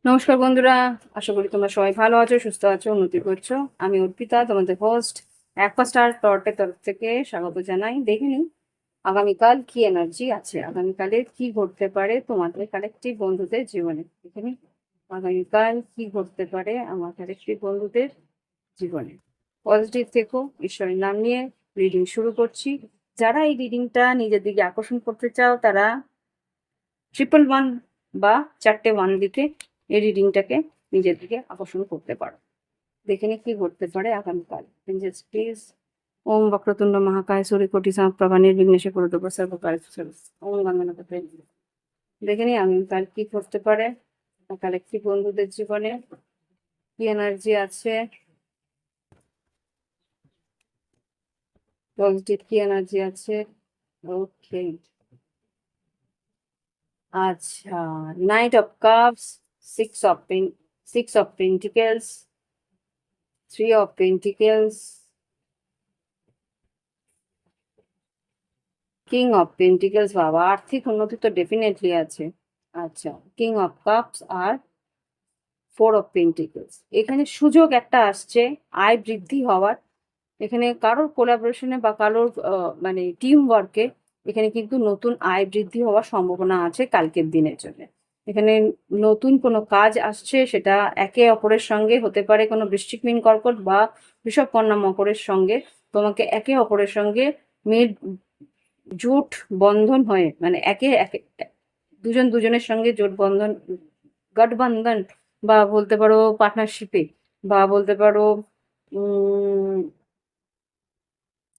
নমস্কার বন্ধুরা, আশা করি তোমরা সবাই ভালো আছো, সুস্থ আছো, উন্নতি করছো। আমি অর্পিতা, তোমাদের হোস্ট অ্যাকোয়াস্টার টর্টের তরফ থেকে স্বাগত জানাই। দেখে নিই আগামীকাল কি এনার্জি আছে, আগামীকালে কি ঘটতে পারে তোমাদের কালেকটিভ বন্ধুদের জীবনে। দেখে নিই আগামীকাল কি ঘটতে পারে আমার কালেকটিভ বন্ধুদের জীবনে। পজিটিভ থেকো, ঈশ্বরের নাম নিয়ে রিডিং শুরু করছি। যারা এই রিডিংটা নিজের দিকে আকর্ষণ করতে চাও তারা 111 বা 4টে 1 লিখে এই রিডিংটাকে নিজের দিকে আকর্ষণ করতে পারো। দেখে নি কি ঘটতে পারে আগামীকাল। প্লিজ। ওম বক্রতুণ্ড মহাকায় সূর্যকোটি সমপ্রভা নির্বিঘ্নে কুরুতে সর্বকার্যে ওম গঙ্গনাথ। দেখে নি আগামীকাল কি ঘটতে পারে কালেকটিভ বন্ধুদের জীবনে, কি এনার্জি আছে, পজিটিভ কি এনার্জি আছে। ওকে, আচ্ছা। Knight of cups, six of pentacles, 3 of Pentacles, king of pentacles. বাবা, আর্থিক উন্নতি তো ডেফিনেটলি আছে। আচ্ছা, কিং অফ কাপস আর 4 of Pentacles। এখানে সুযোগ একটা আসছে আয় বৃদ্ধি হওয়ার। এখানে কারোর কোলাবোরেশনে বা কারোর মানে টিম ওয়ার্কে এখানে কিন্তু নতুন আয় বৃদ্ধি হওয়ার সম্ভাবনা আছে কালকের দিনের জন্য। এখানে নতুন কোনো কাজ আসছে, সেটা একে অপরের সঙ্গে হতে পারে, কোনো বৃশ্চিক মীন কর্কট বা বৃষভ কন্যা মকরের সঙ্গে তোমাকে একে অপরের সঙ্গে মিল জোট বন্ধন হয়ে, মানে একে একে দুজন দুজনের সঙ্গে জোট বন্ধন, গঠবন্ধন, বা বলতে পারো পার্টনারশিপে, বা বলতে পারো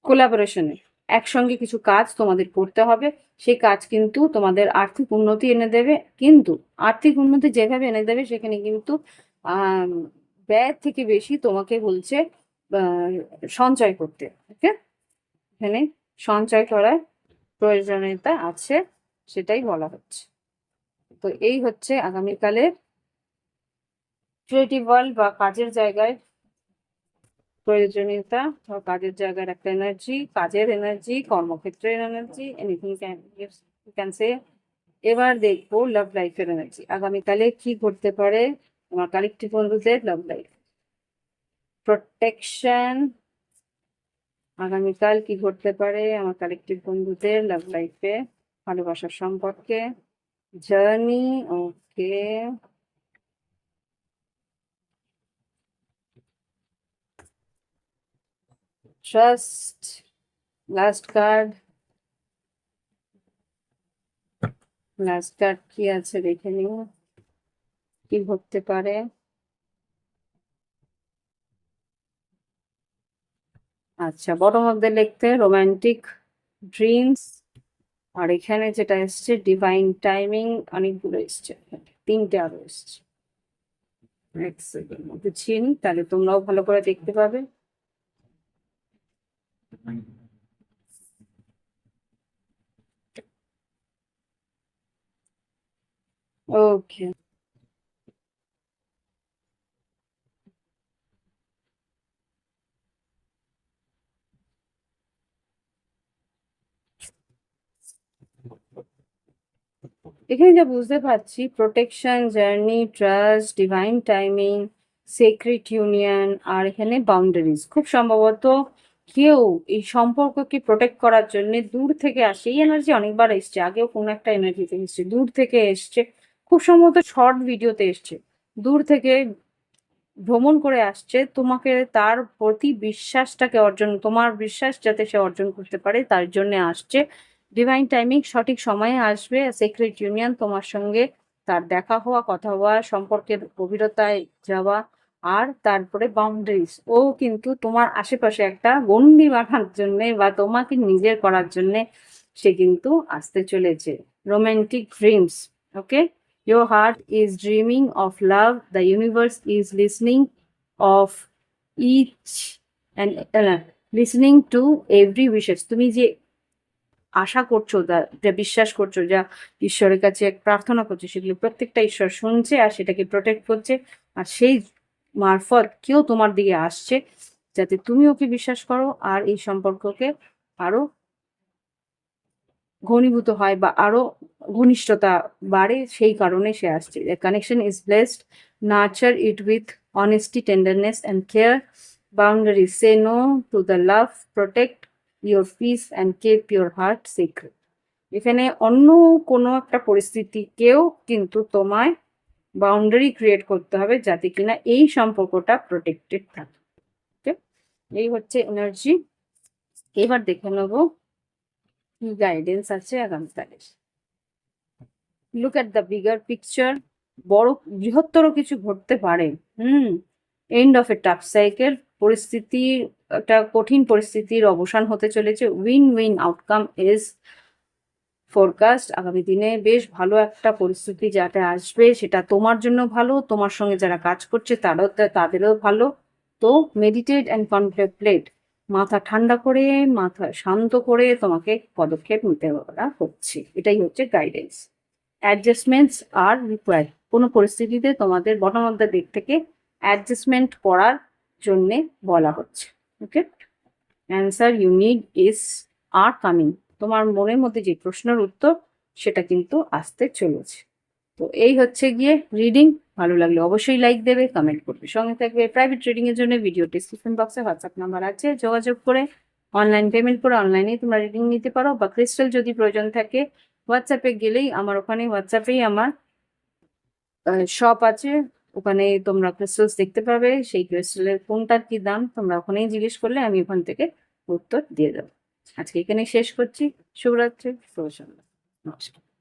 কোলাবোরেশনে একসঙ্গে কিছু কাজ তোমাদের করতে হবে। সেই কাজ কিন্তু তোমাদের আর্থিক উন্নতি এনে দেবে, কিন্তু আর্থিক উন্নতি যেভাবে এনে দেবে সেখানে কিন্তু আহ ব্যয়ের থেকে বেশি তোমাকে বলছে সঞ্চয় করতে। ওকে, এখানে সঞ্চয় করার প্রয়োজনীয়তা আছে, সেটাই বলা হচ্ছে। তো এই হচ্ছে আগামীকালের ক্রিয়েটিভ ওয়ার্ল্ড বা কাজের জায়গায় প্রয়োজনীয়তা, বা কাজের জায়গার একটা এনার্জি, কাজের এনার্জি, কর্মক্ষেত্রের এনার্জি, এনিথিং ক্যান সে। এবার দেখবো লাভ লাইফের এনার্জি। আগামীকালে কি ঘটতে পারে আমার কালেকটিভ বন্ধুদের লাভ লাইফ। প্রোটেকশন। আগামীকাল কি ঘটতে পারে আমার কালেকটিভ বন্ধুদের লাভ লাইফে, ভালোবাসার সম্পর্কে। Journey. Okay, trust. Last card. Last card কি আছে দেখে নিও কি ঘটতে পারে। আচ্ছা, বটম অফ দ্য লিখতে রোমান্টিক ড্রিমস। আর এখানে যেটা এসছে ডিভাইন টাইমিং, অনেকগুলো এসছে, 3টে আরো এসছে। এক সেকেন্ড বুঝিয়ে নি, তাহলে তোমরাও ভালো করে দেখতে পাবে। ওকে, এখানে যা বুঝতে পারছি, protection, journey, trust, divine timing, secret union, আর এখানে বাউন্ডারিজ। খুব সম্ভবত কেউ এই সম্পর্ককে প্রোটেক্ট করার জন্য দূর থেকে আসে। এই এনার্জি অনেকবার এসছে, আগেও কোনো একটা এনার্জিতে এসছে, দূর থেকে এসছে। খুব সম্ভবত শর্ট ভিডিওতে এসছে, দূর থেকে ভ্রমণ করে আসছে তোমাকে তার প্রতি বিশ্বাসটাকে অর্জন, তোমার বিশ্বাস যাতে সে অর্জন করতে পারে তার জন্য আসছে। ডিভাইন টাইমিং, সঠিক সময়ে আসবে। সিক্রেট ইউনিয়ন, তোমার সঙ্গে তার দেখা হওয়া, কথা হওয়া, সম্পর্কের গভীরতায় যাওয়া। আর তারপরে বাউন্ডারিজ, ও কিন্তু তোমার আশেপাশে একটা গণ্ডি বাঁধার জন্যে বা তোমাকে নিজের করার জন্যে সে কিন্তু আসতে চলেছে। Romantic dreams. Okay, your heart is dreaming of love. The universe is listening of each and listening to every wishes. তুমি যে আশা করছো, যা বিশ্বাস করছো, যা ঈশ্বরের কাছে প্রার্থনা করছো, সেগুলো প্রত্যেকটা ঈশ্বর শুনছে আর সেটাকে প্রোটেক্ট করছে। আর সেই মারফত কেউ তোমার দিকে আসছে যাতে তুমি ওকে বিশ্বাস করো আর এই সম্পর্ককে আরো ঘনীভূত হয় বা আরো ঘনিষ্ঠতা বাড়ে, সেই কারণে সে আসছে। The connection is blessed, nurture it with honesty, tenderness and care, boundaries, say no to the love, protect your peace and keep your heart secret. এখানে অন্য কোনো একটা পরিস্থিতিকেও কিন্তু তোমায় বাউন্ডারি ক্রিয়েট করতে হবে যাতে কিনা এই সম্পর্কটা প্রোটেক্টেড থাকে। ওকে, এই হচ্ছে এনার্জি। এবার দেখে নেবো কি গাইডেন্স আছে আগামীকালের। Look at the bigger picture, বড় বৃহত্তর কিছু ঘটতে পারে। End of a tough cycle, পরিস্থিতির একটা কঠিন পরিস্থিতির অবসান হতে চলেছে। Win win outcome is forecast, আগামী দিনে বেশ ভালো একটা পরিস্থিতি যাতে আসবে সেটা তোমার জন্য ভালো, তোমার সঙ্গে যারা কাজ করছে তাদেরও ভালো। তো মেডিটেট অ্যান্ড কন্টেমপ্লেট, মাথা ঠান্ডা করে, মাথা শান্ত করে তোমাকে পদক্ষেপ নিতে হচ্ছে। এটাই হচ্ছে গাইডেন্স। অ্যাডজাস্টমেন্টস আর রিকোয়ার্ড, কোনো পরিস্থিতিতে তোমাদের বটম অফ দ্য দিক থেকে অ্যাডজাস্টমেন্ট করার জন্যে বলা হচ্ছে। Okay, answer you need is are coming, তোমার মনের মধ্যে যে প্রশ্নের উত্তর সেটা কিন্তু আসতে চলেছে। তো এই হচ্ছে গিয়ে রিডিং। ভালো লাগলে অবশ্যই লাইক দেবে, কমেন্ট করবে, সঙ্গে থাকবে। প্রাইভেট রিডিং এর জন্য ভিডিও ডিসক্রিপশন বক্সে হোয়াটসঅ্যাপ নাম্বার আছে, যোগাযোগ করে অনলাইন পেমেন্ট করে অনলাইনেই তোমরা রিডিং নিতে পারো, বা ক্রিস্টাল যদি প্রয়োজন থাকে হোয়াটসঅ্যাপে গেলেই আমার ওখানে হোয়াটসঅ্যাপেই আমার শপ আছে, ওখানে তোমরা ক্রিস্টালস দেখতে পাবে। সেই ক্রিস্টালের কোনটার কি দাম তোমরা ওখানেই জিজ্ঞেস করলে আমি ওখান থেকে উত্তর দিয়ে দেবো। আজকে এখানে শেষ করছি। শুভরাত্রি, শুভ সন্ধ্যা, নমস্কার।